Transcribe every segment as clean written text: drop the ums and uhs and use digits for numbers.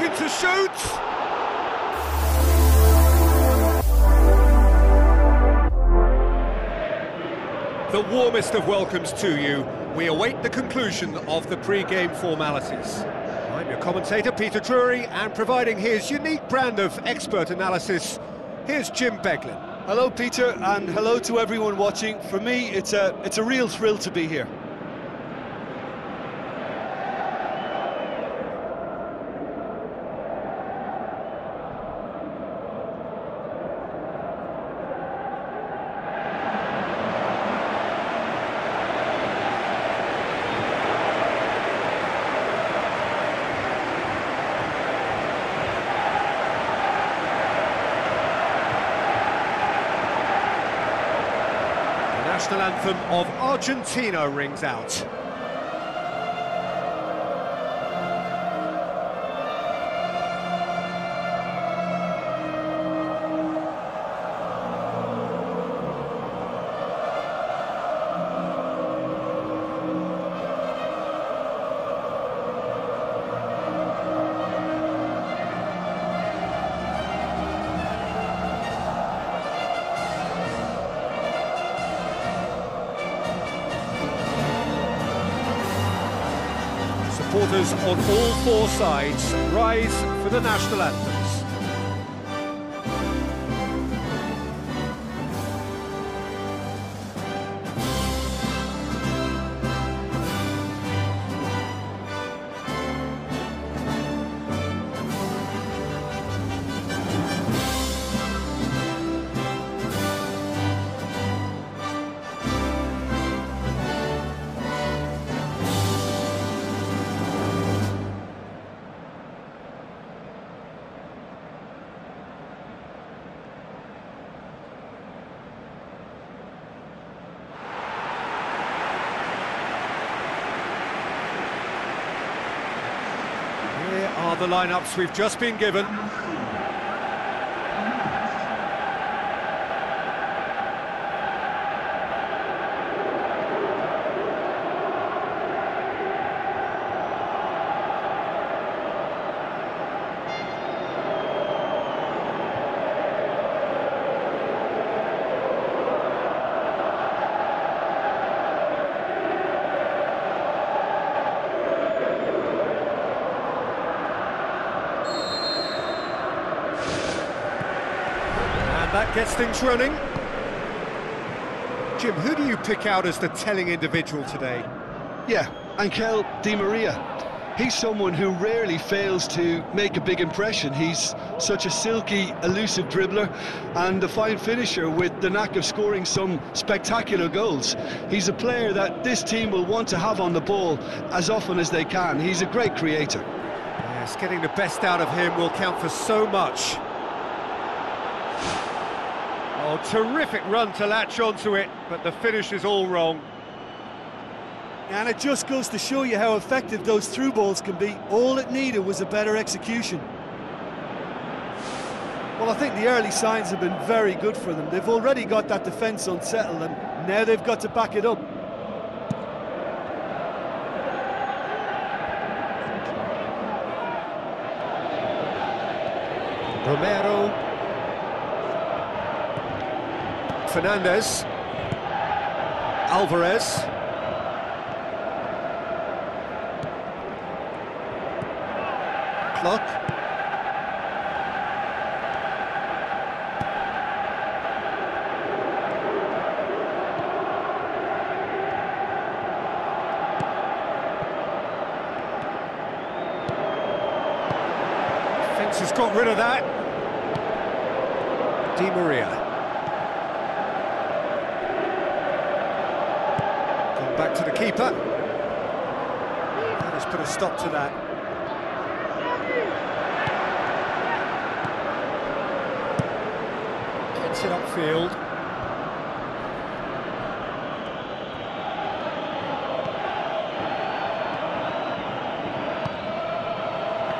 looking to shoot! The warmest of welcomes to you. We await the conclusion of the pre-game formalities. I'm your commentator, Peter Drury, and providing his unique brand of expert analysis, here's Jim Beglin. Hello, Peter, and hello to everyone watching. For me, it's a real thrill to be here. The national anthem of Argentina rings out. Supporters on all four sides rise for the national anthems. Here are the lineups we've just been given. That gets things running. Jim, who do you pick out as the telling individual today? Yeah, Angel Di Maria. He's someone who rarely fails to make a big impression. He's such a silky, elusive dribbler and a fine finisher with the knack of scoring some spectacular goals. He's a player that this team will want to have on the ball as often as they can. He's a great creator. Yes, getting the best out of him will count for so much. Oh, terrific run to latch onto it, but the finish is all wrong. And it just goes to show you how effective those through balls can be. All it needed was a better execution. Well, I think the early signs have been very good for them. They've already got that defence unsettled, and now they've got to back it up. Romero. Fernandez, Alvarez, Clock, Fence has got rid of that. Di Maria. Back to the keeper. That has put a stop to that. Gets it upfield.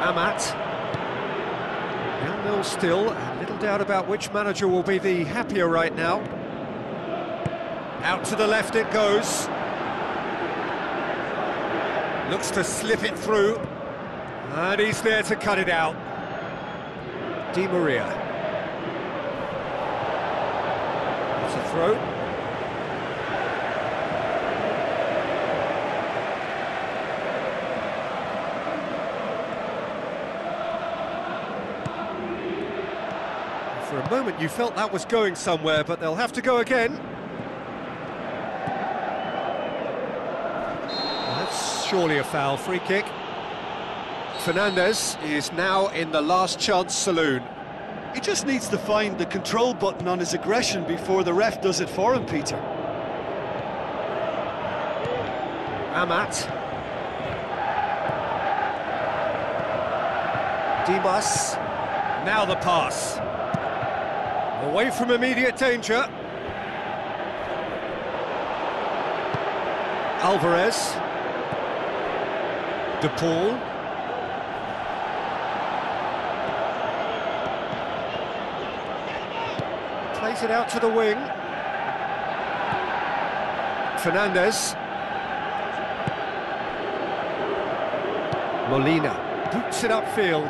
Amat. 0-0 still. A little doubt about which manager will be the happier right now. Out to the left it goes. Looks to slip it through. And he's there to cut it out. Di Maria. It's a throw. For a moment you felt that was going somewhere, but they'll have to go again. That's surely a foul. Free kick. Fernandez is now in the last chance saloon. He just needs to find the control button on his aggression before the ref does it for him, Peter. Amat. Dimas. Now the pass. Away from immediate danger. Alvarez. De Paul. Plays it out to the wing. Fernandez. Molina boots it upfield.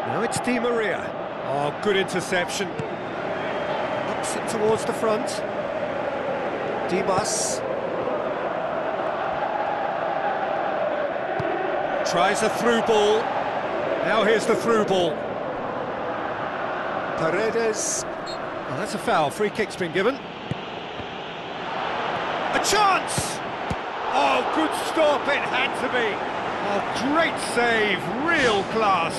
Now it's Di Maria. Oh, good interception. Knocks it towards the front. Dimas. Tries a through ball. Now here's the through ball. Paredes. Oh, that's a foul. Free kick's been given. A chance! Oh, good stop. It had to be. Oh, great save. Real class.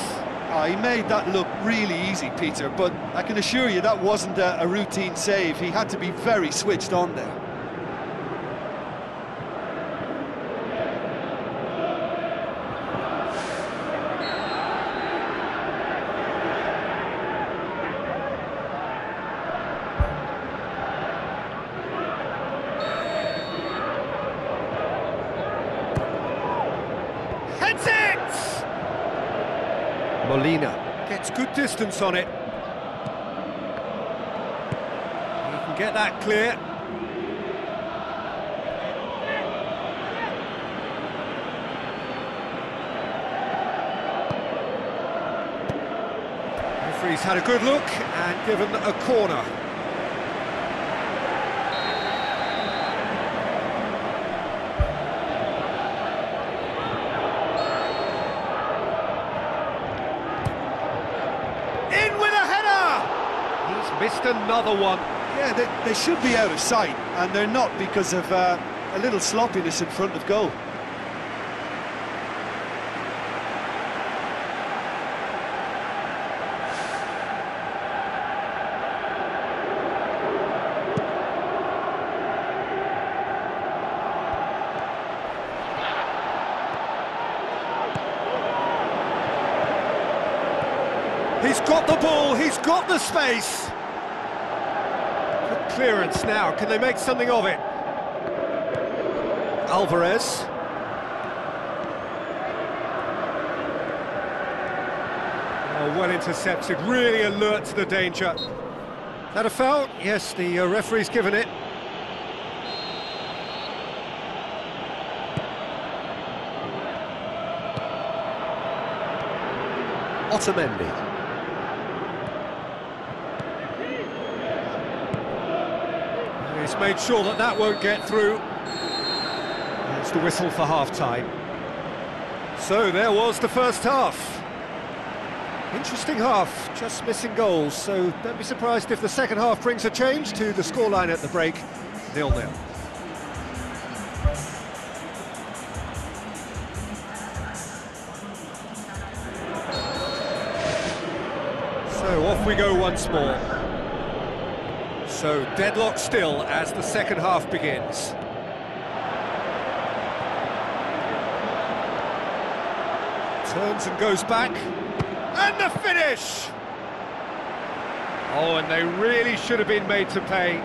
Oh, he made that look really easy, Peter, but I can assure you that wasn't a routine save. He had to be very switched on there. Heads it! Molina gets good distance on it. He can get that clear. Referee's had a good look and given a corner. Missed another one. Yeah, they should be out of sight, and they're not because of a little sloppiness in front of goal. He's got the ball, he's got the space. Good clearance now, can they make something of it? Alvarez. Oh, well intercepted, really alert to the danger. Is that a foul? Yes, the referee's given it. Otamendi. He's made sure that that won't get through. That's the whistle for half-time. So there was the first half. Interesting half, just missing goals, so don't be surprised if the second half brings a change to the scoreline at the break, 0-0. So off we go once more. So deadlock still as the second half begins. Turns and goes back. And the finish! Oh, and they really should have been made to pay.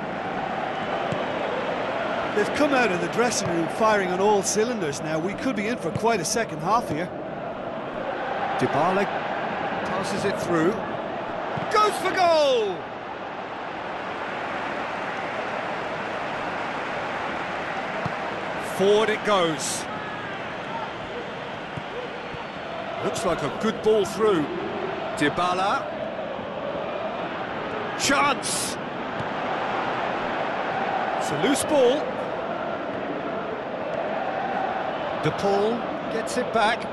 They've come out of the dressing room firing on all cylinders now. We could be in for quite a second half here. Dybala passes it through. Goes for goal! Forward it goes. Looks like a good ball through. Dybala. Chance! It's a loose ball. De Paul gets it back.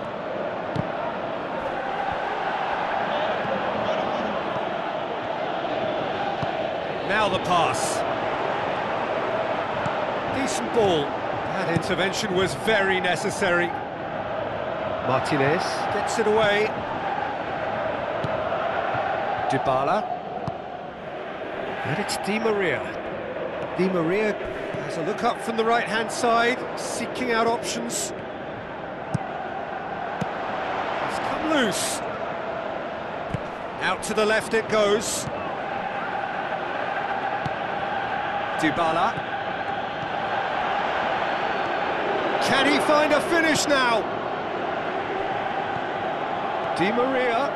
Now the pass. Decent ball. That intervention was very necessary. Martinez gets it away. Dybala. And it's Di Maria. Di Maria has a look up from the right-hand side, seeking out options. It's come loose. Out to the left it goes. Dybala. Can he find a finish now? Di Maria.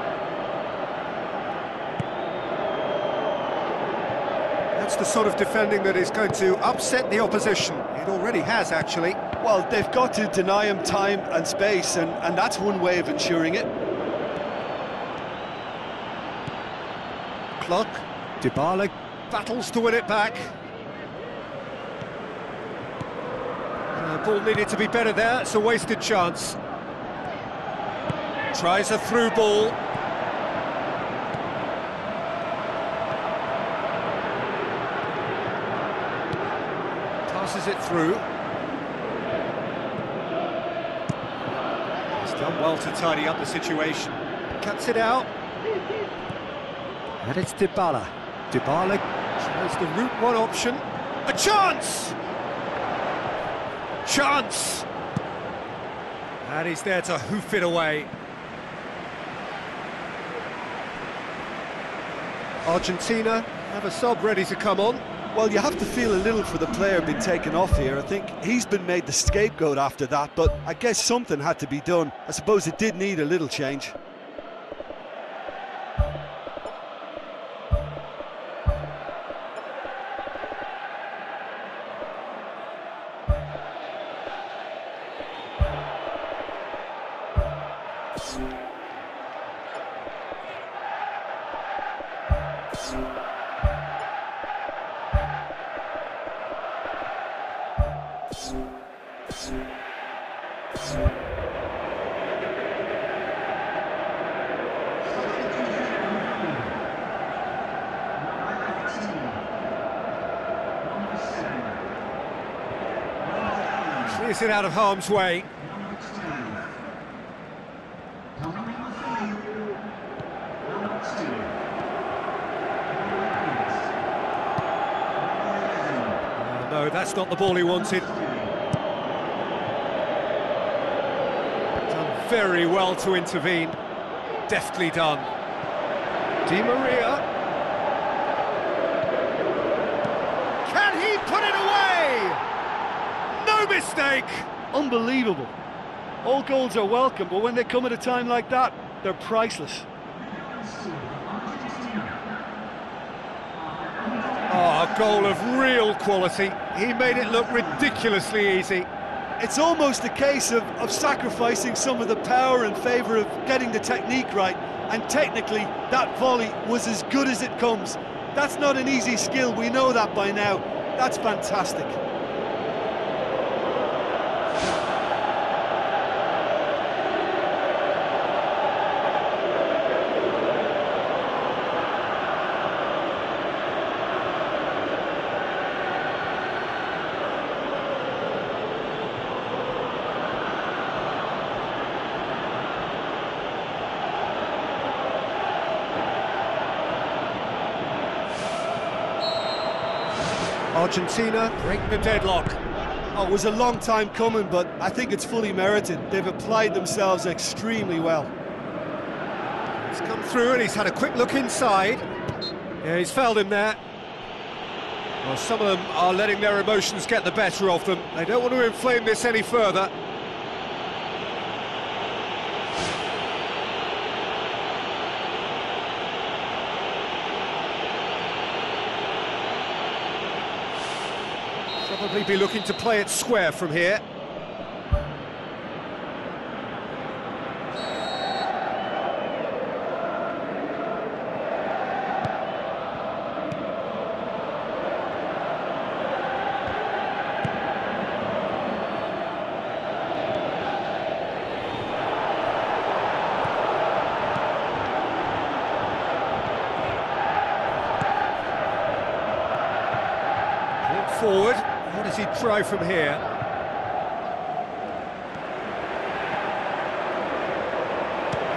That's the sort of defending that is going to upset the opposition. It already has, actually. Well, they've got to deny him time and space, and that's one way of ensuring it. Pluck. Dybala battles to win it back. Ball needed to be better there, it's a wasted chance. Tries a through ball. Passes it through. He's done well to tidy up the situation. Cuts it out. And it's Dybala. Dybala tries the route one option. A chance! Chance! And he's there to hoof it away. Argentina have a sub ready to come on. Well, you have to feel a little for the player being taken off here. I think he's been made the scapegoat after that, but I guess something had to be done. I suppose it did need a little change. Clears it out of harm's way. No, that's not the ball he wanted. Done very well to intervene. Deftly done. Di Maria. Can he put it away? No mistake! Unbelievable. All goals are welcome, but when they come at a time like that, they're priceless. Oh, a goal of real quality. He made it look ridiculously easy. It's almost a case of sacrificing some of the power in favour of getting the technique right, and technically that volley was as good as it comes. That's not an easy skill, we know that by now. That's fantastic. Argentina break the deadlock. Oh, it was a long time coming, but I think it's fully merited. They've applied themselves extremely well. He's come through and he's had a quick look inside. Yeah, he's fouled him there. Well, some of them are letting their emotions get the better of them. They don't want to inflame this any further. Probably be looking to play it square from here. easy try from here.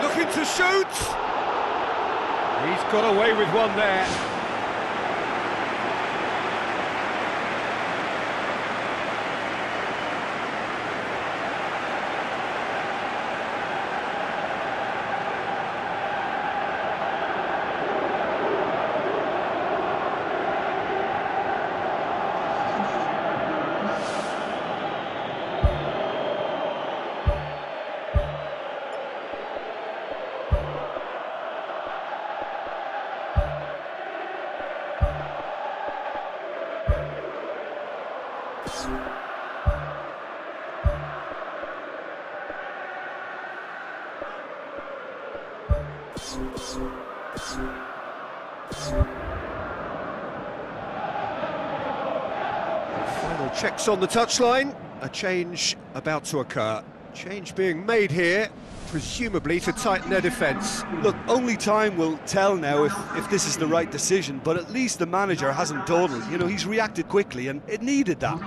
Looking to shoot! He's got away with one there. Final checks on the touchline. A change about to occur. Change being made here, presumably to tighten their defence. Look, only time will tell now if this is the right decision, but at least the manager hasn't dawdled. You know, he's reacted quickly, and it needed that.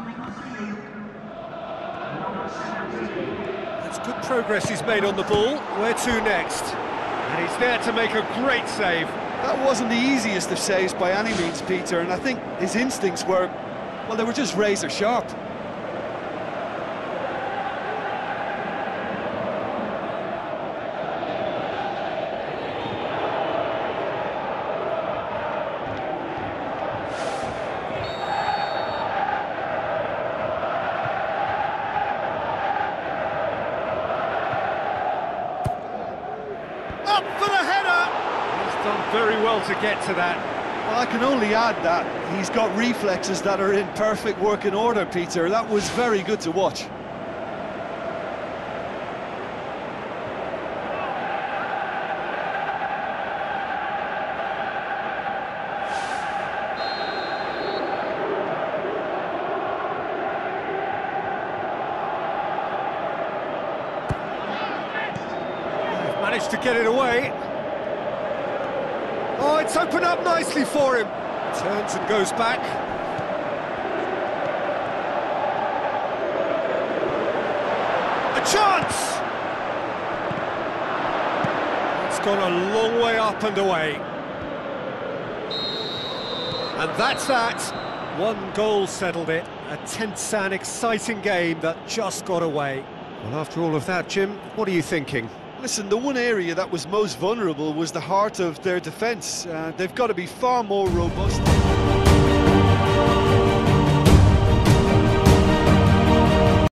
That's good progress he's made on the ball. Where to next? And he's there to make a great save. That wasn't the easiest of saves by any means, Peter, and I think his instincts were, well, they were just razor sharp. Up for the header! He's done very well to get to that. Well, I can only add that he's got reflexes that are in perfect working order, Peter. That was very good to watch. Managed to get it away. Oh, it's opened up nicely for him. Turns and goes back. A chance! It's gone a long way up and away. And that's that. One goal settled it. A tense and exciting game that just got away. Well, after all of that, Jim, what are you thinking? Listen, the one area that was most vulnerable was the heart of their defence. They've got to be far more robust.